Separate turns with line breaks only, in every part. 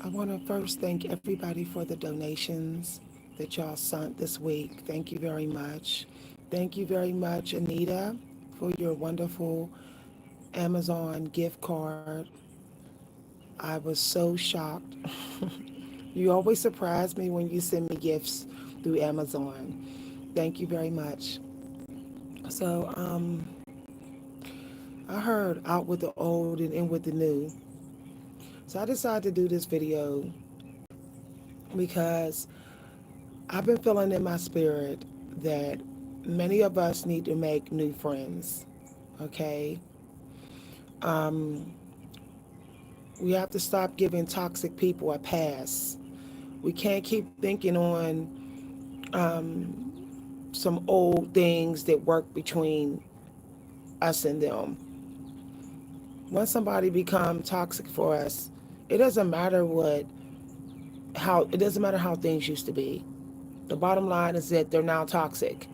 I want to first thank everybody for the donations that y'all sent this week. Thank you very much. Thank you very much, Anita, for your wonderful Amazon gift card. I was so shocked. You always surprise me when you send me gifts through Amazon. Thank you very much. So, I heard out with the old and in with the new. So I decided to do this video because I've been feeling in my spirit that many of us need to make new friends. Okay? Um, we have to stop giving toxic people a pass. We can't keep thinking on some old things that work between us and them. Once somebody becomes toxic for us, it doesn't matter how things used to be. The bottom line is that they're now toxic.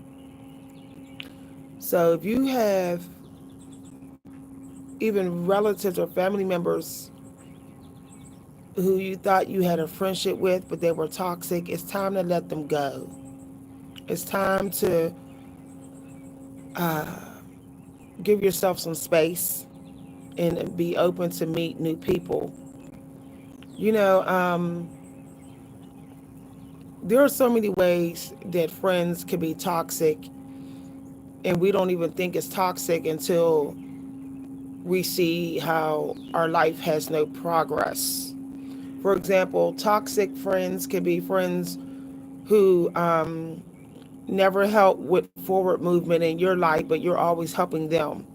So if you have even relatives or family members who you thought you had a friendship with, but they were toxic, it's time to let them go. It's time to give yourself some space and be open to meet new people. You know, there are so many ways that friends can be toxic, and we don't even think it's toxic until we see how our life has no progress. For example, toxic friends can be friends who never help with forward movement in your life, but you're always helping them.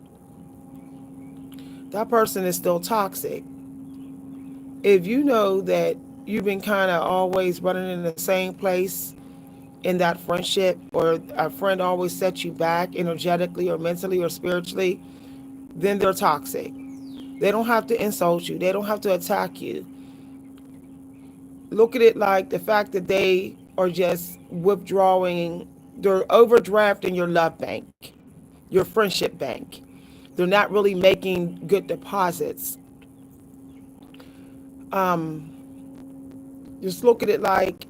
That person is still toxic. If you know that you've been kind of always running in the same place in that friendship, or a friend always sets you back energetically or mentally or spiritually, then they're toxic. They don't have to insult you, they don't have to attack you. Look at it like the fact that they are just withdrawing, they're overdrafting your love bank, your friendship bank. They're not really making good deposits. Um, just look at it like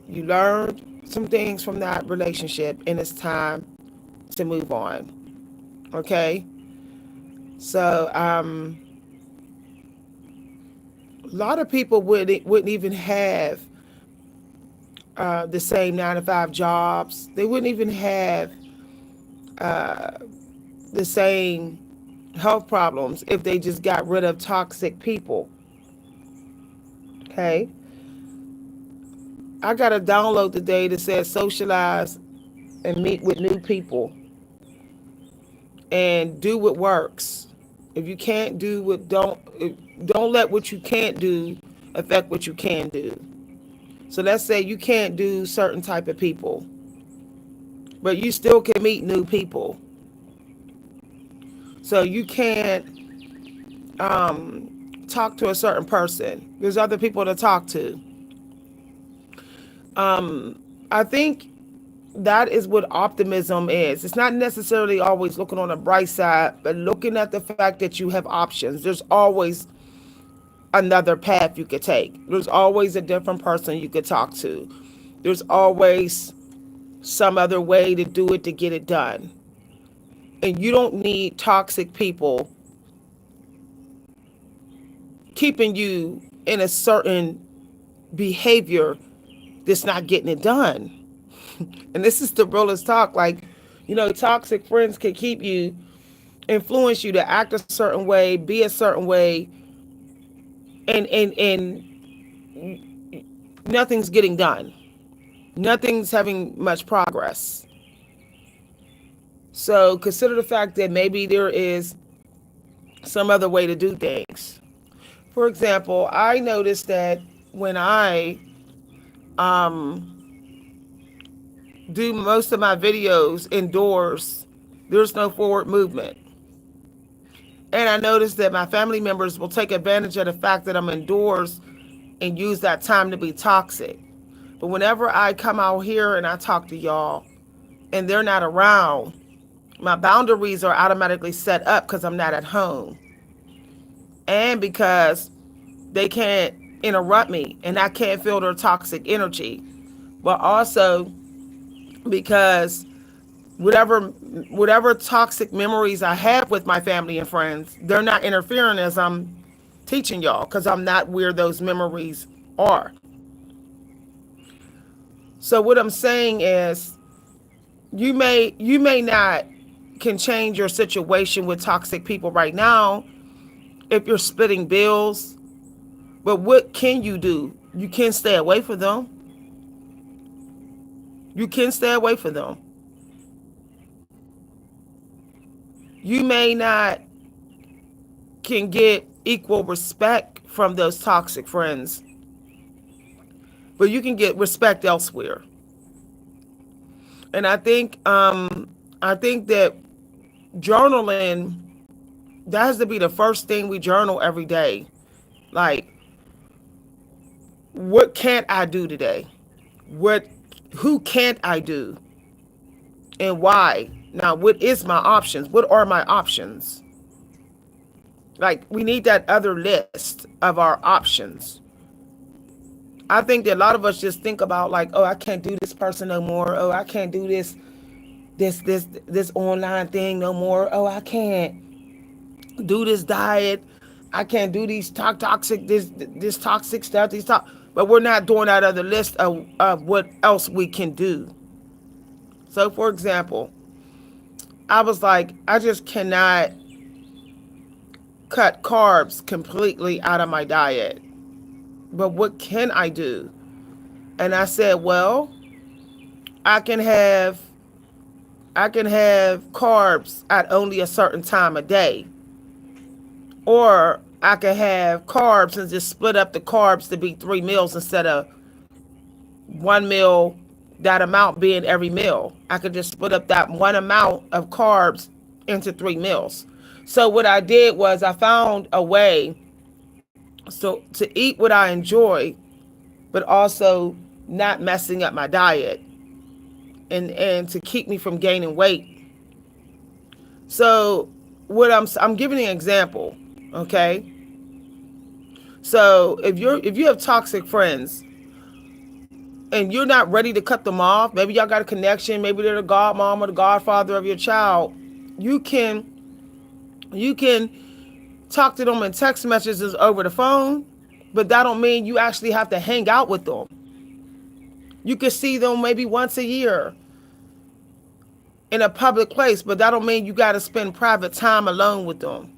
you learned some things from that relationship and it's time to move on. Okay? So, a lot of people wouldn't even have the same 9 to 5 jobs. They wouldn't even have the same health problems if they just got rid of toxic people. Okay? I got a download today that says socialize and meet with new people and do what works. If you can't do what don't let what you can't do affect what you can do. So let's say you can't do certain type of people, but you still can meet new people. So you can't talk to a certain person. There's other people to talk to. I think that is what optimism is. It's not necessarily always looking on the bright side, but looking at the fact that you have options. There's always another path you could take. There's always a different person you could talk to. There's always some other way to do it to get it done. And you don't need toxic people keeping you in a certain behavior that's not getting it done. And this is the realest talk. Like, toxic friends can keep you, influence you to act a certain way, be a certain way, and nothing's getting done. Nothing's having much progress. So consider the fact that maybe there is some other way to do things. For example, I noticed that when I do most of my videos indoors, there's no forward movement. And I noticed that my family members will take advantage of the fact that I'm indoors and use that time to be toxic. But whenever I come out here and I talk to y'all and they're not around, my boundaries are automatically set up because I'm not at home. And because they can't interrupt me and I can't feel their toxic energy. But also because whatever toxic memories I have with my family and friends, they're not interfering as I'm teaching y'all because I'm not where those memories are. So what I'm saying is you may not can change your situation with toxic people right now if you're splitting bills, but what can you do? You can stay away from them. You can stay away from them. You may not can get equal respect from those toxic friends, but you can get respect elsewhere. And I think that journaling, that has to be the first thing we journal every day. Like, what can't I do today? What who can't I do? And why? Now, what is my options? What are my options? Like, we need that other list of our options. I think that a lot of us just think about like, oh, I can't do this person no more. Oh, I can't do this online thing no more. Oh, I can't do this diet. I can't do these toxic this toxic stuff. But we're not doing that other list of what else we can do. So, for example, I was like, I just cannot cut carbs completely out of my diet. But what can I do? And I said, well, I can have I can have carbs at only a certain time of day. Or I can have carbs and just split up the carbs to be 3 meals instead of one meal, that amount being every meal. I could just split up that one amount of carbs into 3 meals. So what I did was I found a way to eat what I enjoy, but also not messing up my diet and to keep me from gaining weight. So what I'm giving an example, okay? So if you have toxic friends and you're not ready to cut them off, maybe y'all got a connection, maybe they're the godmom or the godfather of your child, you can talk to them in text messages over the phone, but that don't mean you actually have to hang out with them. You can see them maybe once a year in a public place, but that don't mean you got to spend private time alone with them.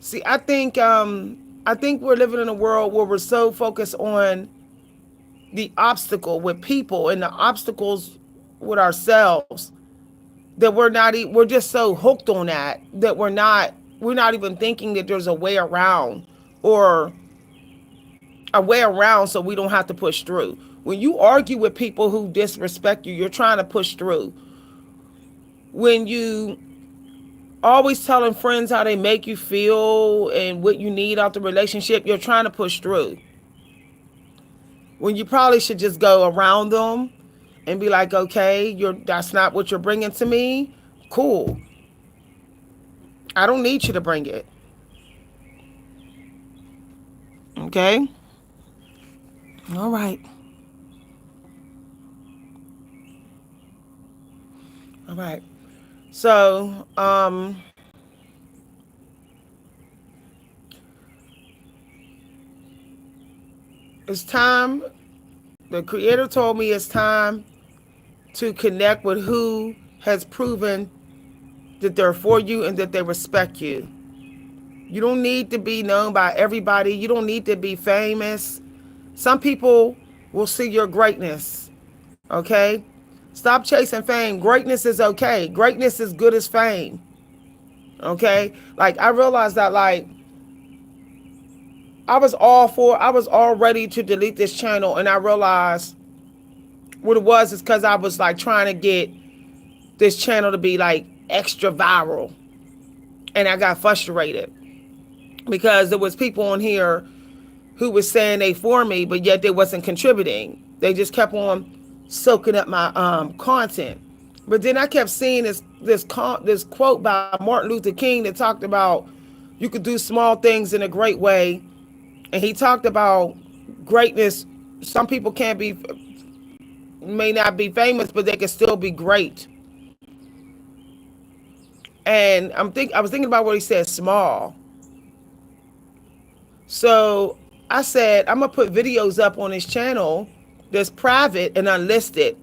See, I think we're living in a world where we're so focused on the obstacle with people and the obstacles with ourselves that we're just so hooked on that we're not even thinking that there's a way around, or a way around so we don't have to push through. When you argue with people who disrespect you, you're trying to push through. When you always telling friends how they make you feel and what you need out the relationship, you're trying to push through. When you probably should just go around them and be like, okay, that's not what you're bringing to me. Cool. I don't need you to bring it. Okay? All right. All right. So, it's time. The Creator told me it's time to connect with who has proven that they're for you and that they respect you. You don't need to be known by everybody. You don't need to be famous. Some people will see your greatness. Okay? Stop chasing fame. Greatness is okay. Greatness is good as fame. Okay? Like, I realized that, like, I was all ready to delete this channel, and I realized what it was is because I was like trying to get this channel to be like extra viral. And I got frustrated because there was people on here who was saying they for me, but yet they wasn't contributing. They just kept on soaking up my content. But then I kept seeing this quote by Martin Luther King that talked about you could do small things in a great way And he talked about greatness. Some people may not be famous, but they can still be great. And I was thinking about what he said, small. So I said, I'm gonna put videos up on his channel that's private and unlisted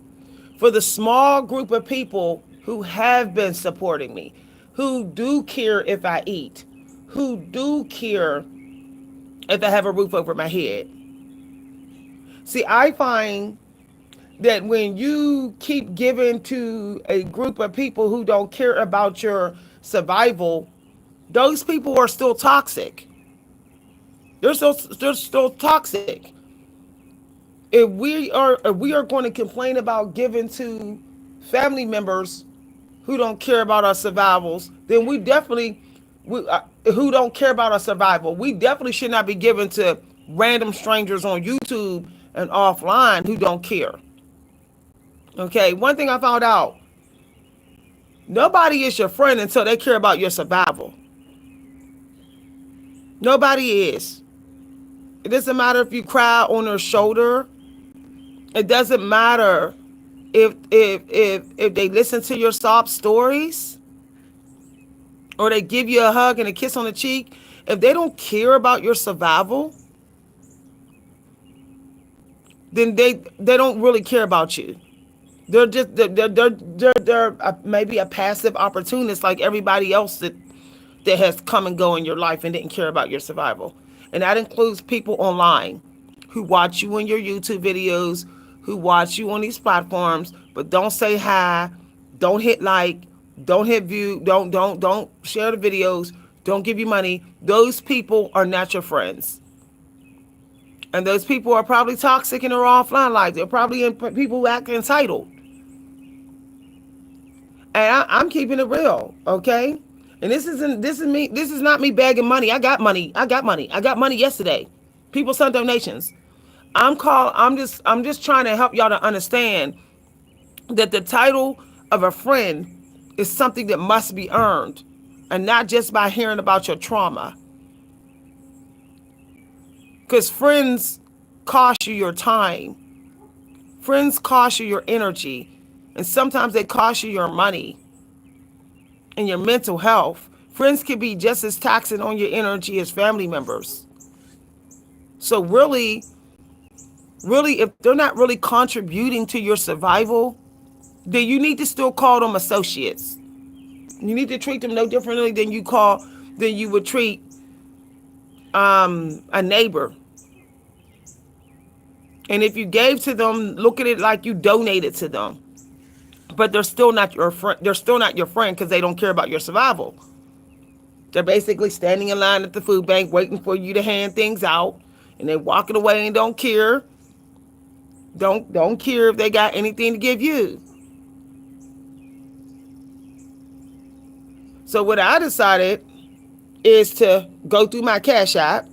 for the small group of people who have been supporting me, who do care if I eat, who do care if I have a roof over my head. See, I find that when you keep giving to a group of people who don't care about your survival, those people are still toxic. They're still toxic. If we are going to complain about giving to family members who don't care about our survivals, then who don't care about our survival, we definitely should not be giving to random strangers on YouTube and offline who don't care. Okay, one thing I found out, nobody is your friend until they care about your survival. Nobody is. It doesn't matter if you cry on their shoulder. It doesn't matter if they listen to your sob stories or they give you a hug and a kiss on the cheek. If they don't care about your survival, then they don't really care about you. They're maybe a passive opportunist like everybody else that has come and go in your life and didn't care about your survival. And that includes people online who watch you in your YouTube videos, who watch you on these platforms, but don't say hi, don't hit like, don't hit view, don't share the videos, don't give you money. Those people are not your friends. And those people are probably toxic and they're offline like they're probably people who act entitled. And I'm keeping it real, okay? And this is not me begging money. I got money yesterday. People sent donations. I'm just trying to help y'all to understand that the title of a friend is something that must be earned, and not just by hearing about your trauma. Because friends cost you your time. Friends cost you your energy. And sometimes they cost you your money and your mental health. Friends can be just as taxing on your energy as family members. So really, if they're not really contributing to your survival, then you need to still call them associates. You need to treat them no differently than you would treat a neighbor. And if you gave to them, look at it like you donated to them. But they're still not your friend. They're still not your friend because they don't care about your survival. They're basically standing in line at the food bank waiting for you to hand things out, and they're walking away and don't care. Don't care if they got anything to give you. So what I decided is to go through my Cash App,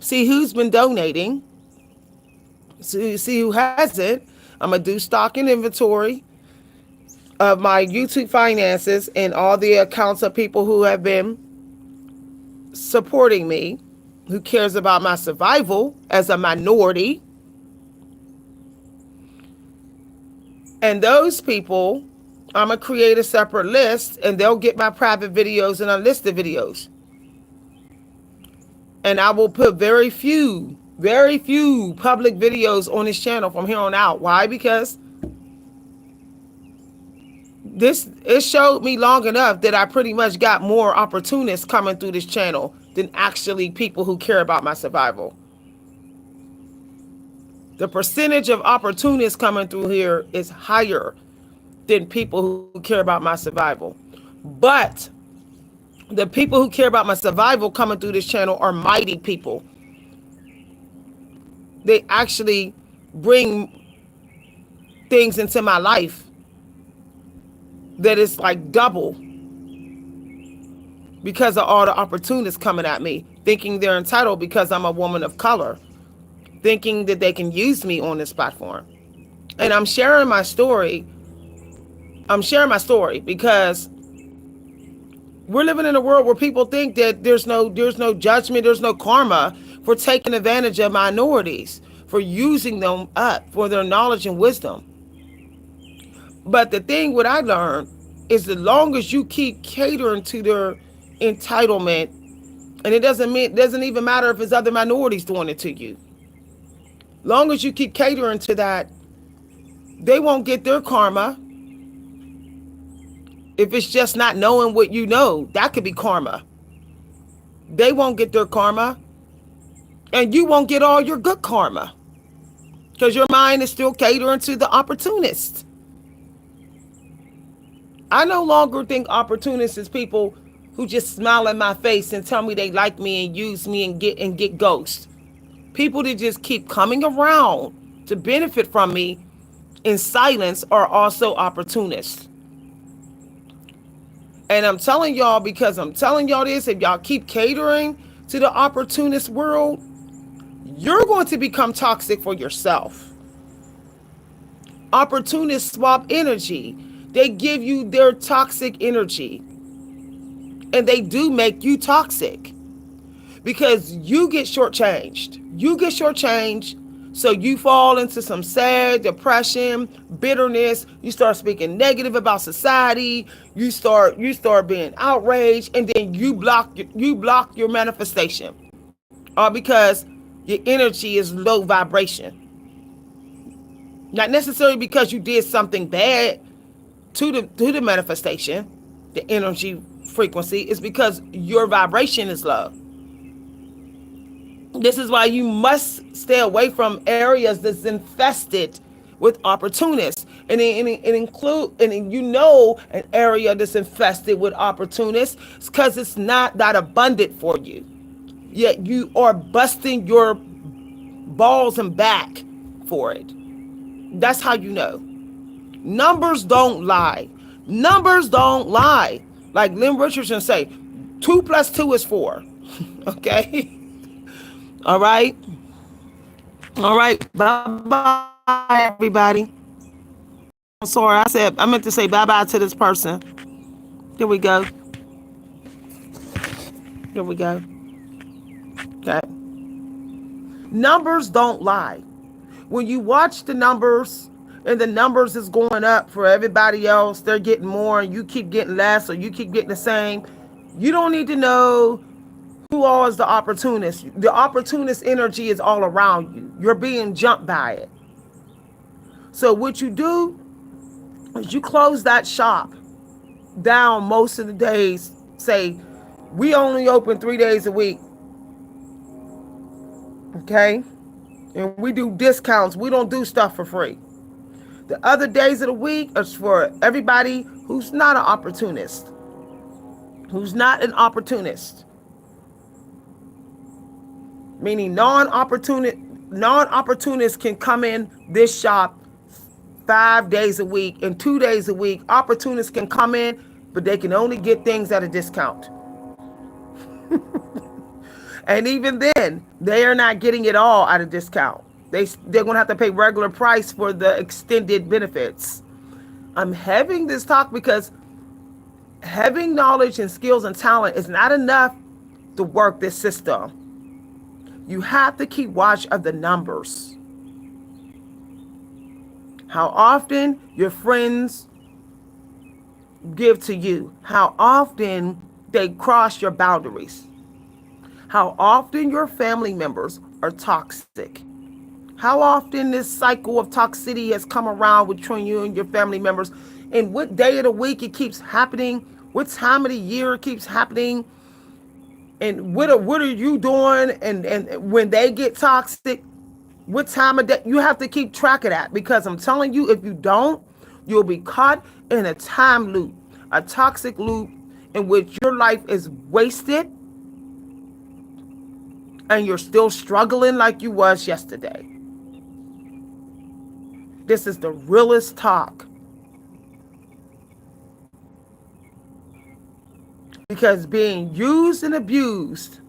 see who's been donating, see who hasn't. I'm gonna do stock and inventory of my YouTube finances and all the accounts of people who have been supporting me, who cares about my survival as a minority. And those people, I'm going to create a separate list and they'll get my private videos and unlisted videos. And I will put very few public videos on this channel from here on out. Why? Because it showed me long enough that I pretty much got more opportunists coming through this channel than actually people who care about my survival. The percentage of opportunists coming through here is higher than people who care about my survival. But the people who care about my survival coming through this channel are mighty people. They actually bring things into my life that is like double because of all the opportunists coming at me, thinking they're entitled because I'm a woman of color, thinking that they can use me on this platform. And I'm sharing my story. Because we're living in a world where people think that there's no judgment, there's no karma for taking advantage of minorities, for using them up for their knowledge and wisdom. But the thing what I learned is the long as you keep catering to their entitlement, and it doesn't even matter if it's other minorities doing it to you. Long as you keep catering to that, they won't get their karma. If it's just not knowing what you know, that could be karma. They won't get their karma, and you won't get all your good karma because your mind is still catering to the opportunists. I no longer think opportunists is people who just smile in my face and tell me they like me and use me and get ghosts. People that just keep coming around to benefit from me in silence are also opportunists. And I'm telling y'all, because I'm telling y'all this, if y'all keep catering to the opportunist world, you're going to become toxic for yourself. Opportunists swap energy. They give you their toxic energy. And they do make you toxic because you get shortchanged. You get shortchanged. So you fall into some sad depression, bitterness. You start speaking negative about society. You start being outraged, and then you block your manifestation, all because your energy is low vibration. Not necessarily because you did something bad to the manifestation, the energy frequency is because your vibration is low. This is why you must stay away from areas that's infested with opportunists, and an area that's infested with opportunists because it's not that abundant for you. Yet you are busting your balls and back for it. That's how you know. Numbers don't lie. Numbers don't lie. Like Lynn Richardson say, 2 plus 2 is 4. Okay? All right? All right. Bye-bye, everybody. I'm sorry. I meant to say bye-bye to this person. Here we go. Here we go. Okay. Numbers don't lie. When you watch the numbers and the numbers is going up for everybody else, they're getting more and you keep getting less or you keep getting the same, you don't need to know who all is the opportunist. The opportunist energy is all around you. You're being jumped by it. So what you do is you close that shop down most of the days. Say, we only open 3 days a week. Okay? And we do discounts. We don't do stuff for free. The other days of the week is for everybody who's not an opportunist. Who's not an opportunist. Meaning non-opportunists can come in this shop 5 days a week and 2 days a week. Opportunists can come in, but they can only get things at a discount. And even then, they are not getting it all at a discount. They're going to have to pay regular price for the extended benefits. I'm having this talk because having knowledge and skills and talent is not enough to work this system. You have to keep watch of the numbers. How often your friends give to you. How often they cross your boundaries. How often your family members are toxic. How often this cycle of toxicity has come around between you and your family members. And what day of the week it keeps happening. What time of the year it keeps happening. And what are you doing? And when they get toxic, what time of day? You have to keep track of that. Because I'm telling you, if you don't, you'll be caught in a time loop. A toxic loop in which your life is wasted. And you're still struggling like you was yesterday. This is the realest talk. Because being used and abused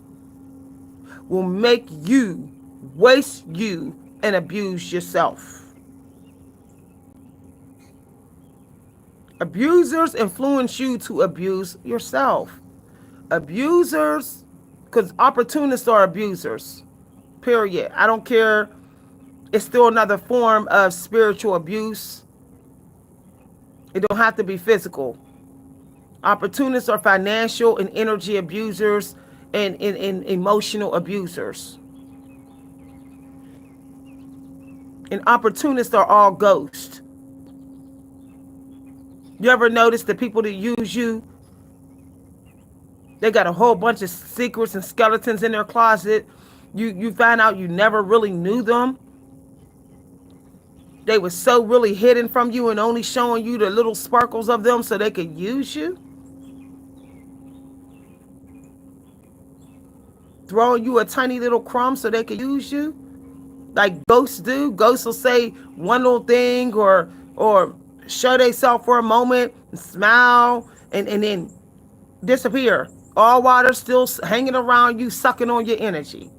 will make you waste you and abuse yourself. Abusers influence you to abuse yourself. Abusers, because opportunists are abusers. Period. I don't care. It's still another form of spiritual abuse. It don't have to be physical. Opportunists are financial and energy abusers and emotional abusers. And opportunists are all ghosts. You ever notice the people that use you, they got a whole bunch of secrets and skeletons in their closet. You find out you never really knew them. They were so really hidden from you and only showing you the little sparkles of them so they could use you. Throwing you a tiny little crumb so they could use you. Like ghosts do. Ghosts will say one little thing or show themselves for a moment and smile and then disappear. All while they're still hanging around you, sucking on your energy.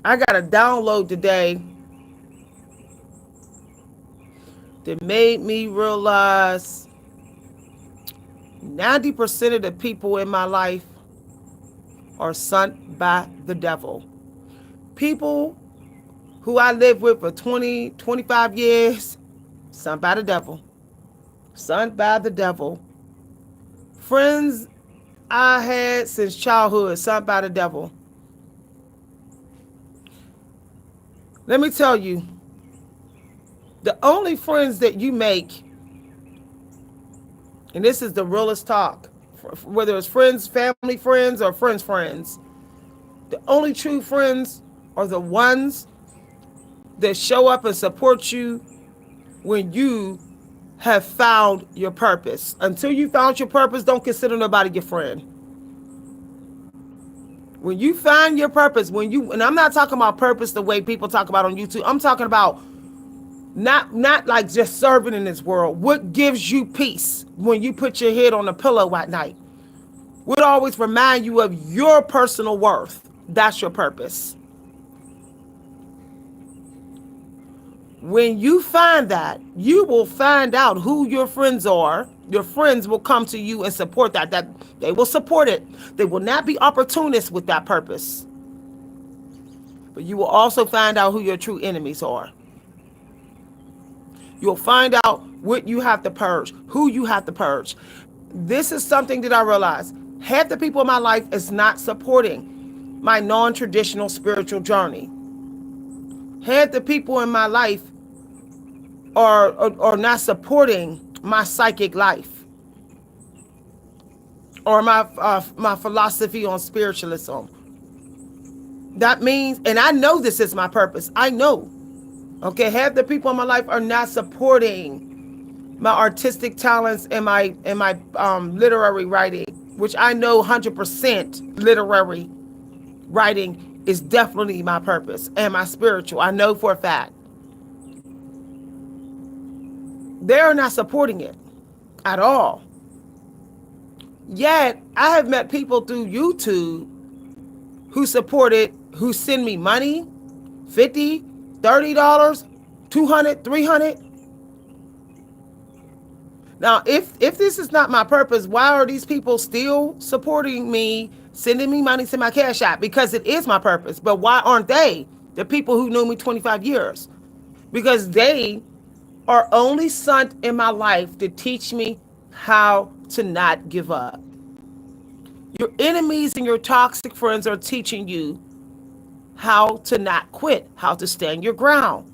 I got a download today that made me realize 90% of the people in my life are sent by the devil. People who I lived with for 20, 25 years, sent by the devil. Sent by the devil. Friends I had since childhood, sent by the devil. Let me tell you, the only friends that you make, and this is the realest talk, whether it's friends, family friends, or friends, the only true friends are the ones that show up and support you when you have found your purpose. Until you found your purpose, don't consider nobody your friend. When you find your purpose, and I'm not talking about purpose the way people talk about on YouTube. I'm talking about not like just serving in this world. What gives you peace when you put your head on the pillow at night? What always remind you of your personal worth? That's your purpose. When you find that, you will find out who your friends are. Your friends will come to you and support that. That they will support it. They will not be opportunists with that purpose. But you will also find out who your true enemies are. You'll find out what you have to purge, who you have to purge. This is something that I realized. Half the people in my life is not supporting my non-traditional spiritual journey. Half the people in my life are not supporting my psychic life or my philosophy on spiritualism. That means, and I know this is my purpose. I know. Okay, half the people in my life are not supporting my artistic talents and my literary writing, which I know 100% literary writing is definitely my purpose, and my spiritual. I know for a fact. They're not supporting it at all. Yet, I have met people through YouTube who support it, who send me money, $50, $30, $200, $300. Now, if this is not my purpose, why are these people still supporting me, sending me money to my Cash App? Because it is my purpose. But why aren't they the people who knew me 25 years? Because they are only sent in my life to teach me how to not give up. Your enemies and your toxic friends are teaching you how to not quit, how to stand your ground,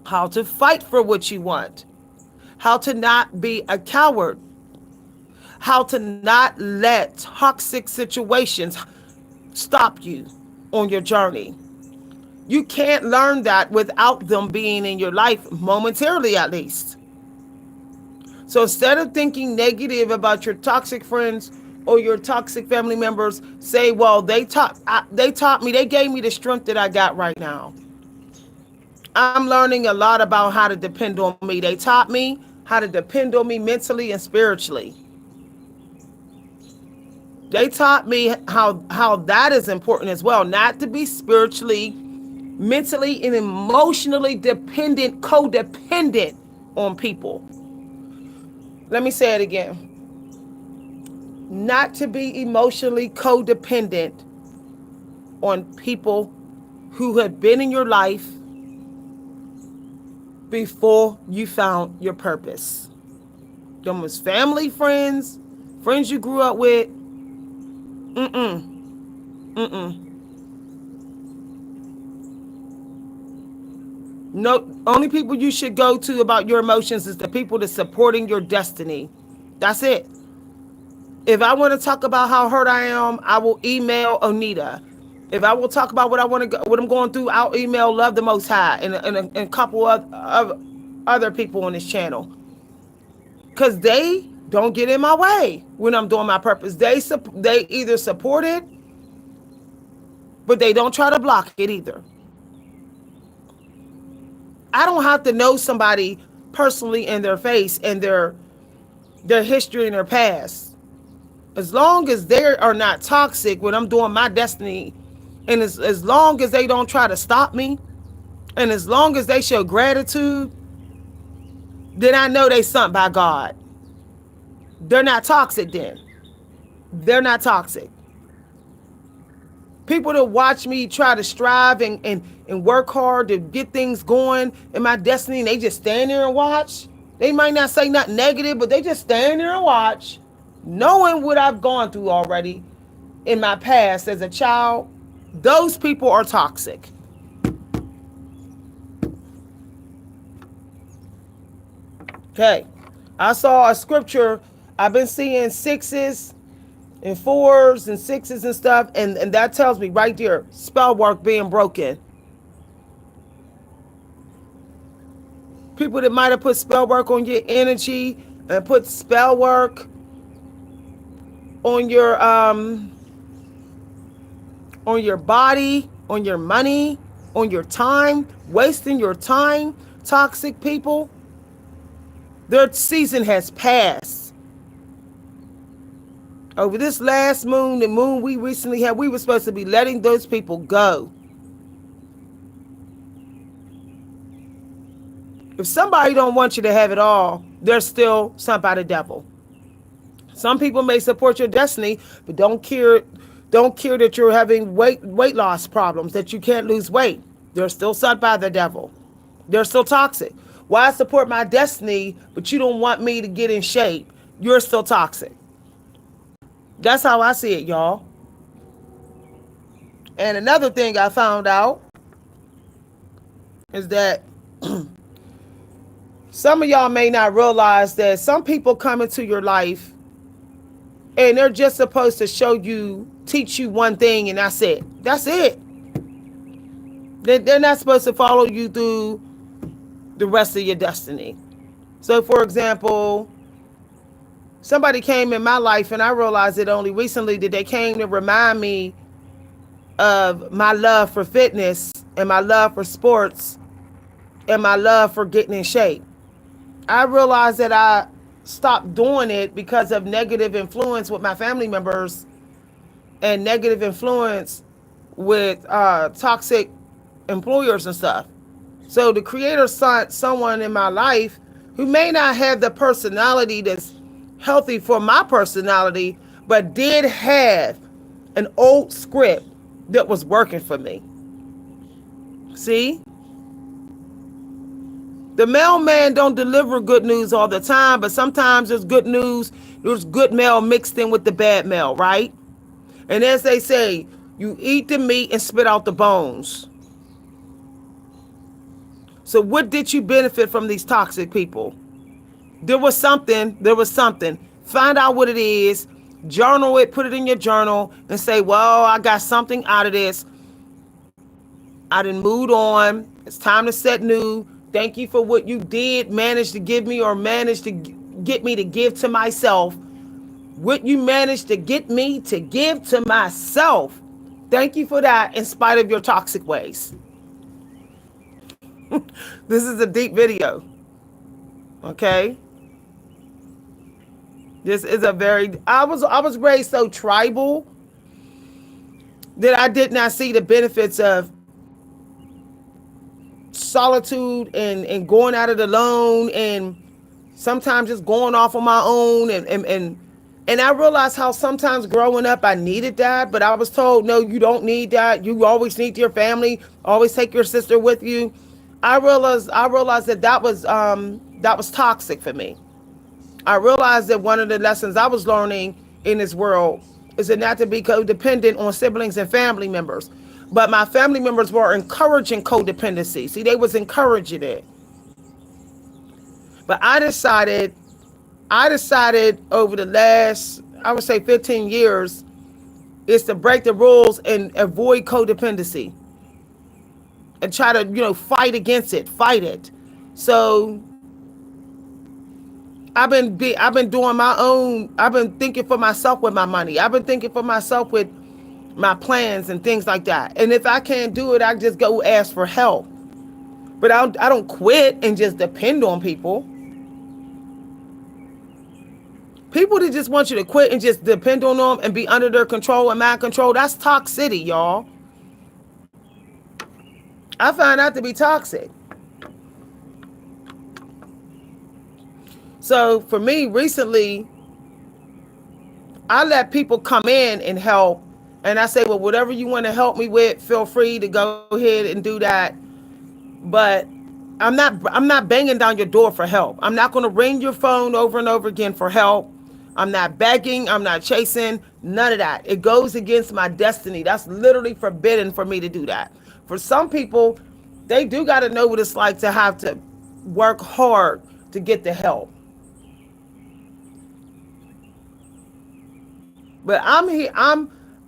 how to fight for what you want, how to not be a coward, how to not let toxic situations stop you on your journey. You can't learn that without them being in your life momentarily, at least. So instead of thinking negative about your toxic friends or your toxic family members, say, well, they taught me, they gave me the strength that I got right now. I'm learning a lot about how to depend on me. They taught me how to depend on me mentally and spiritually. They taught me how that is important as well, not to be spiritually, mentally, and emotionally dependent, codependent on people. Let me say it again. not to be emotionally codependent on people who had been in your life before you found your purpose. Them was family, friends, friends you grew up with. Mm-mm. Mm-mm. No, only people you should go to about your emotions is the people that's supporting your destiny. That's it. If I want to talk about how hurt I am, I will email Onita. If I will talk about what I want to go, what I'm going through, I'll email Love the Most High and a couple of other people on this channel, because they don't get in my way when I'm doing my purpose. They either support it, but they don't try to block it either. I don't have to know somebody personally in their face and their history and their past. As long as they are not toxic when I'm doing my destiny, and as long as they don't try to stop me, and as long as they show gratitude, then I know they sent by God. They're not toxic then. They're not toxic. People that watch me try to strive and work hard to get things going in my destiny, and they just stand there and watch. They might not say nothing negative, but they just stand there and watch, knowing what I've gone through already in my past as a child. Those people are toxic. Okay. I saw a scripture. I've been seeing 6s and 4s and 6s and stuff, and that tells me right there, spell work being broken. People that might have put spell work on your energy and put spell work on your body, on your money, on your time, wasting your time, toxic people, their season has passed. Over this last moon, the moon we recently had, we were supposed to be letting those people go. If somebody don't want you to have it all, they're still sent by the devil. Some people may support your destiny, but don't care that you're having weight loss problems, that you can't lose weight. They're still sent by the devil. They're still toxic. Why support my destiny, but you don't want me to get in shape? You're still toxic. That's how I see it, y'all. And another thing I found out is that some of y'all may not realize that some people come into your life and they're just supposed to teach you one thing, and that's it. That's it. They're not supposed to follow you through the rest of your destiny. So, for example, somebody came in my life, and I realized it only recently that they came to remind me of my love for fitness and my love for sports and my love for getting in shape. I realized that I stopped doing it because of negative influence with my family members and negative influence with toxic employers and stuff. So the Creator sent someone in my life who may not have the personality that's healthy for my personality, but did have an old script that was working for me. See? The mailman don't deliver good news all the time, but sometimes there's good news, there's good mail mixed in with the bad mail, right? And as they say, you eat the meat and spit out the bones. So what did you benefit from these toxic people? There was something. Find out what it is, journal it, put it in your journal, and say, well, I got something out of this. I done moved on. It's time to set new. Thank you for what you did manage to give me, or manage to get me to give to myself. What you managed to get me to give to myself. Thank you for that, in spite of your toxic ways. This is a deep video. Okay? This is a very, I was raised so tribal that I did not see the benefits of solitude and going out it alone, and sometimes just going off on my own and And I realized how sometimes growing up I needed that, but I was told, no, you don't need that. You always need your family. Always take your sister with you. I realized that was toxic for me. I realized that one of the lessons I was learning in this world is that not to be codependent on siblings and family members. But my family members were encouraging codependency. See, they was encouraging it. But I decided over the last, I would say 15 years, is to break the rules and avoid codependency and try to, fight against it, fight it. So I've been doing my own. I've been thinking for myself with my money. I've been thinking for myself with my plans and things like that. And if I can't do it, I just go ask for help. But I don't quit and just depend on people. People that just want you to quit and just depend on them and be under their control and mind control, that's toxicity, y'all. I find that to be toxic. So for me, recently, I let people come in and help. And I say, well, whatever you want to help me with, feel free to go ahead and do that. But I'm not banging down your door for help. I'm not going to ring your phone over and over again for help. I'm not begging. I'm not chasing. None of that. It goes against my destiny. That's literally forbidden for me to do that. For some people, they do got to know what it's like to have to work hard to get the help. But I'm here.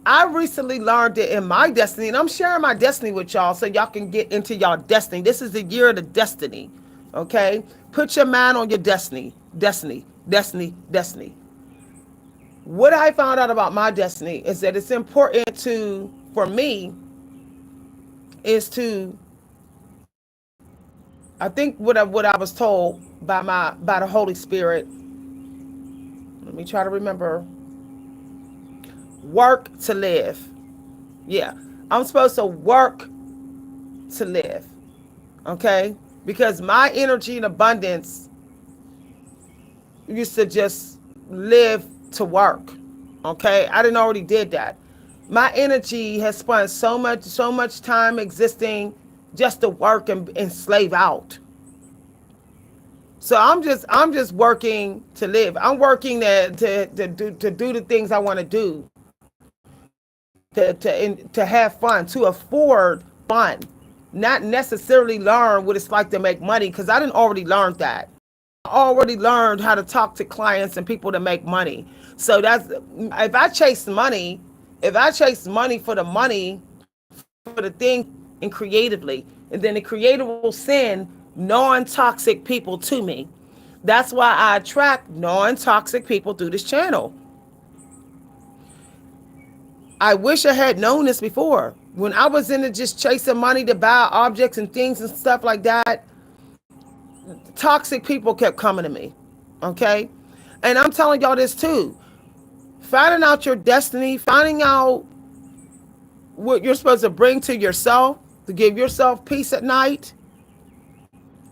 I recently learned it in my destiny, and I'm sharing my destiny with y'all so y'all can get into y'all destiny. This is the year of the destiny. Okay? Put your mind on your destiny. Destiny. Destiny. Destiny. What I found out about my destiny is that it's important for me, is to, I think what I was told by the Holy Spirit. Let me try to remember. Work to live. Yeah. I'm supposed to work to live. Okay? Because my energy and abundance used to just live to work. Okay? I didn't already did that. My energy has spent so much time existing just to work and slave out. So I'm just working to live. I'm working to do the things I want to do, to have fun, to afford fun, not necessarily learn what it's like to make money, because I didn't already learn that. I already learned how to talk to clients and people to make money. So that's, if I chase money for the money, for the thing, and creatively, and then the creator will send non-toxic people to me. That's why I attract non-toxic people through this channel. I wish I had known this before. When I was into just chasing money to buy objects and things and stuff like that, toxic people kept coming to me. Okay? And I'm telling y'all this too. Finding out your destiny, finding out what you're supposed to bring to yourself, to give yourself peace at night,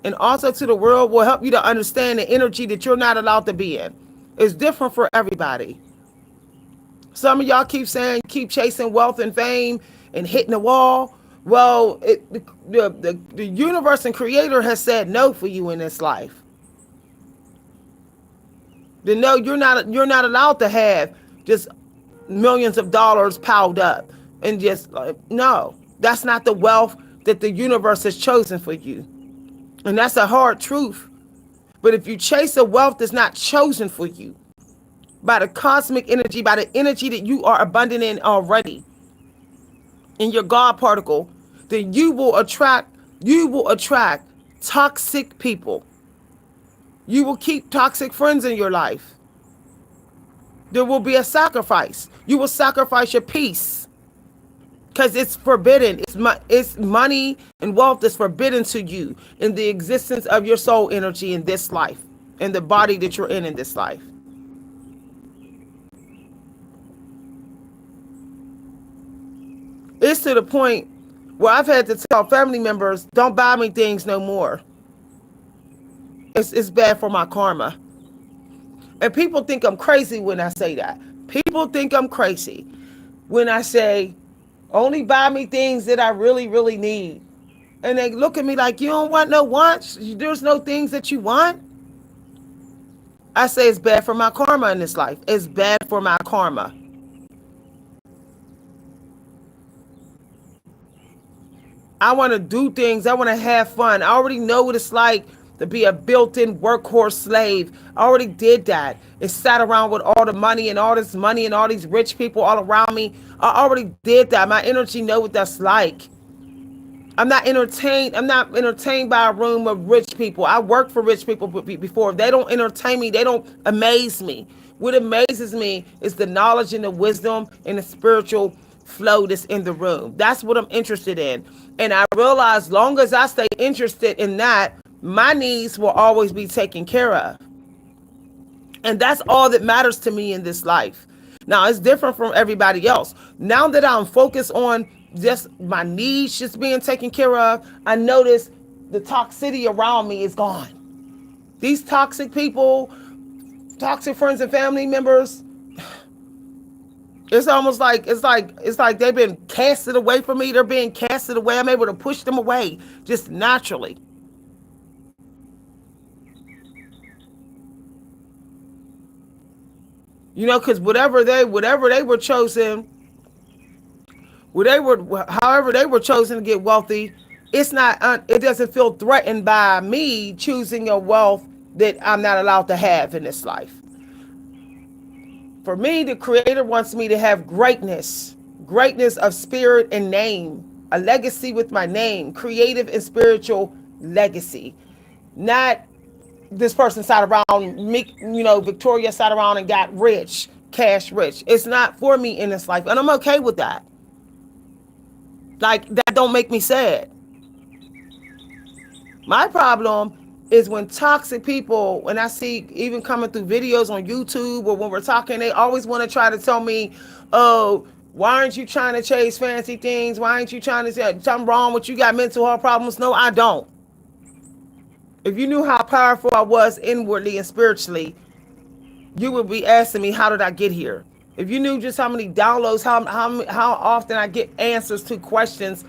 and also to the world, will help you to understand the energy that you're not allowed to be in. It's different for everybody. Some of y'all keep chasing wealth and fame and hitting the wall. Well, the universe and creator has said no for you in this life. Then no, you're not allowed to have just millions of dollars piled up and just like, no, that's not the wealth that the universe has chosen for you. And that's a hard truth. But if you chase a wealth that's not chosen for you by the cosmic energy, by the energy that you are abundant in already, in your God particle, then you will attract toxic people. You will keep toxic friends in your life. There will be a sacrifice. You will sacrifice your peace because it's forbidden. It's money and wealth is forbidden to you in the existence of your soul energy in this life, in the body that you're in this life. It's to the point where I've had to tell family members, don't buy me things no more. It's bad for my karma. And people think I'm crazy when I say that. People think I'm crazy when I say, only buy me things that I really, really need. And they look at me like, you don't want no wants? There's no things that you want? I say it's bad for my karma in this life. It's bad for my karma. I want to do things. I want to have fun. I already know what it's like to be a built-in workhorse slave. I already did that. It sat around with all the money and all this money and all these rich people all around me. I already did that. My energy know what that's like. I'm not entertained. I'm not entertained by a room of rich people. I worked for rich people before. If they don't entertain me, they don't amaze me. What amazes me is the knowledge and the wisdom and the spiritual flow that's in the room. That's what I'm interested in. And I realize long as I stay interested in that, my needs will always be taken care of. And that's all that matters to me in this life. Now, it's different from everybody else. Now that I'm focused on just my needs just being taken care of, I notice the toxicity around me is gone. These toxic people, toxic friends and family members, it's almost like it's like they've been casted away from me. They're being casted away. I'm able to push them away just naturally. You know, because whatever they were chosen, however they were chosen to get wealthy, it's not, it doesn't feel threatened by me choosing a wealth that I'm not allowed to have in this life. For me, the Creator wants me to have greatness of spirit and name, a legacy with my name, creative and spiritual legacy. Not this person sat around, me, Victoria sat around and got rich, cash rich. It's not for me in this life, and I'm okay with that. Like, that don't make me sad. My problem is when toxic people, when I see even coming through videos on YouTube or when we're talking, they always want to try to tell me, oh, why aren't you trying to chase fancy things? Why aren't you trying to say something wrong with you? Got mental health problems? No, I don't. If you knew how powerful I was inwardly and spiritually, you would be asking me, how did I get here? If you knew just how many downloads, how often I get answers to questions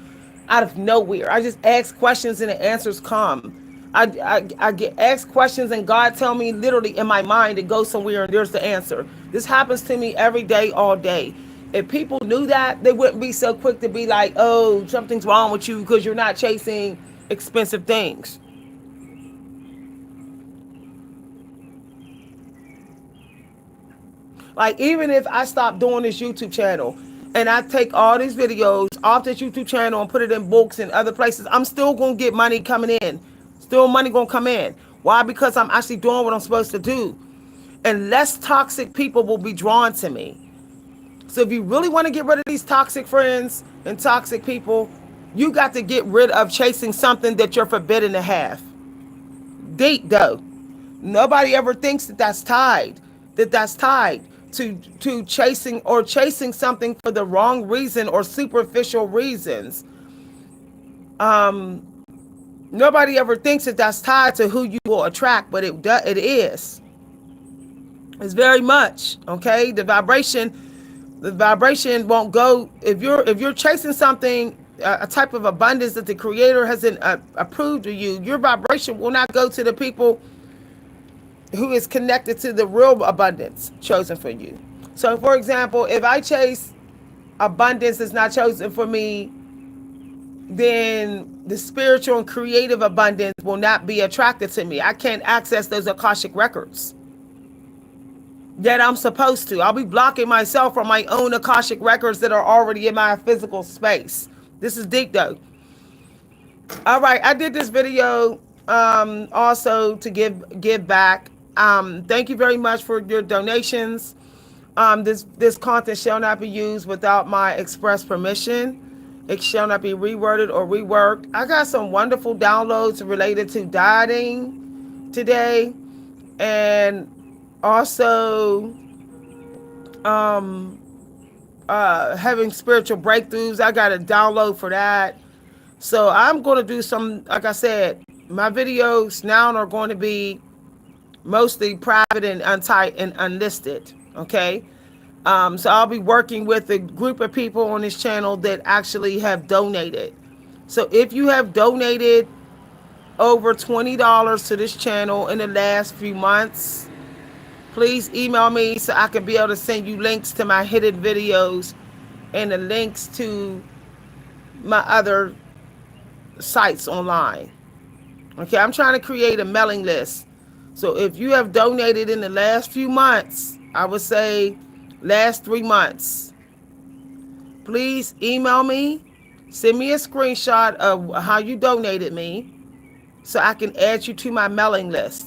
out of nowhere. I just ask questions and the answers come. I get asked questions and God tell me literally in my mind to go somewhere and there's the answer. This happens to me every day, all day. If people knew that, they wouldn't be so quick to be like, oh, something's wrong with you because you're not chasing expensive things. Like, even if I stop doing this YouTube channel and I take all these videos off this YouTube channel and put it in books and other places, I'm still going to get money coming in. Still money going to come in. Why? Because I'm actually doing what I'm supposed to do. And less toxic people will be drawn to me. So if you really want to get rid of these toxic friends and toxic people, you got to get rid of chasing something that you're forbidden to have. Deep though. Nobody ever thinks that that's tied. That's tied to chasing something for the wrong reason or superficial reasons. Nobody ever thinks that that's tied to who you will attract, but it is. It's very much, okay? The vibration won't go if you're chasing something, a type of abundance that the Creator hasn't approved of you. Your vibration will not go to the people who is connected to the real abundance chosen for you. So, for example, if I chase abundance that's not chosen for me, then the spiritual and creative abundance will not be attracted to me. I can't access those Akashic records that I'm supposed to. I'll be blocking myself from my own Akashic records that are already in my physical space. This is deep though. All right, I did this video also to give back. Thank you very much for your donations. This content shall not be used without my express permission. It shall not be reworded or reworked. I got some wonderful downloads related to dieting today, and also having spiritual breakthroughs. I got a download for that. So I'm going to do some, like I said, my videos now are going to be mostly private and untight and unlisted. Okay. So I'll be working with a group of people on this channel that actually have donated. So if you have donated over $20 to this channel in the last few months, please email me so I can be able to send you links to my hidden videos and the links to my other sites online. Okay, I'm trying to create a mailing list. So if you have donated in the last few months, I would say last 3 months, please email me, send me a screenshot of how you donated me so I can add you to my mailing list.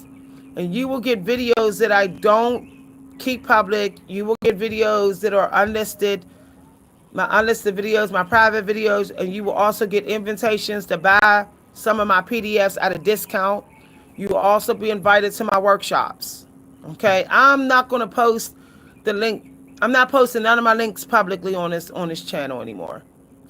And you will get videos that I don't keep public. You will get videos that are unlisted, my unlisted videos, my private videos, and you will also get invitations to buy some of my PDFs at a discount. You will also be invited to my workshops. Okay, I'm not going to post the link. I'm not posting none of my links publicly on this channel anymore.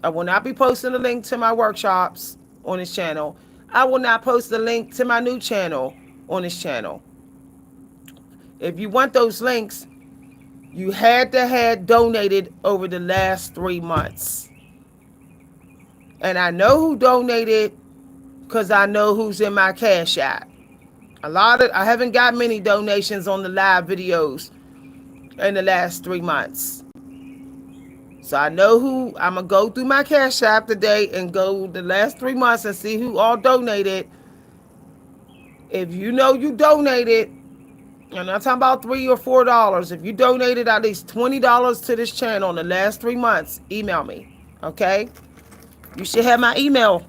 I will not be posting the link to my workshops on this channel. I will not post the link to my new channel on this channel. If you want those links, you had to have donated over the last 3 months. And I know who donated because I know who's in my Cash App. I haven't got many donations on the live videos in the last 3 months. So I know who. I'm going to go through my Cash App today and go the last 3 months and see who all donated. If you know you donated, I'm not talking about $3 or $4. If you donated at least $20 to this channel in the last 3 months, email me. Okay? You should have my email.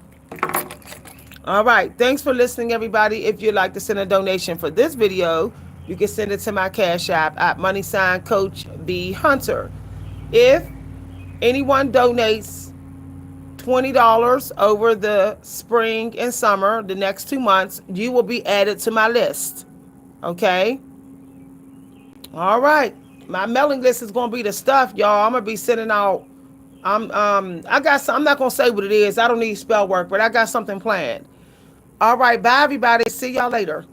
All right. Thanks for listening, everybody. If you'd like to send a donation for this video, you can send it to my Cash App at Coach B Hunter. If anyone donates $20 over the spring and summer, the next 2 months, you will be added to my list. Okay? All right. My mailing list is gonna be the stuff, y'all. I'm gonna be sending out. I got some. I'm not gonna say what it is. I don't need spell work, but I got something planned. All right. Bye, everybody. See y'all later.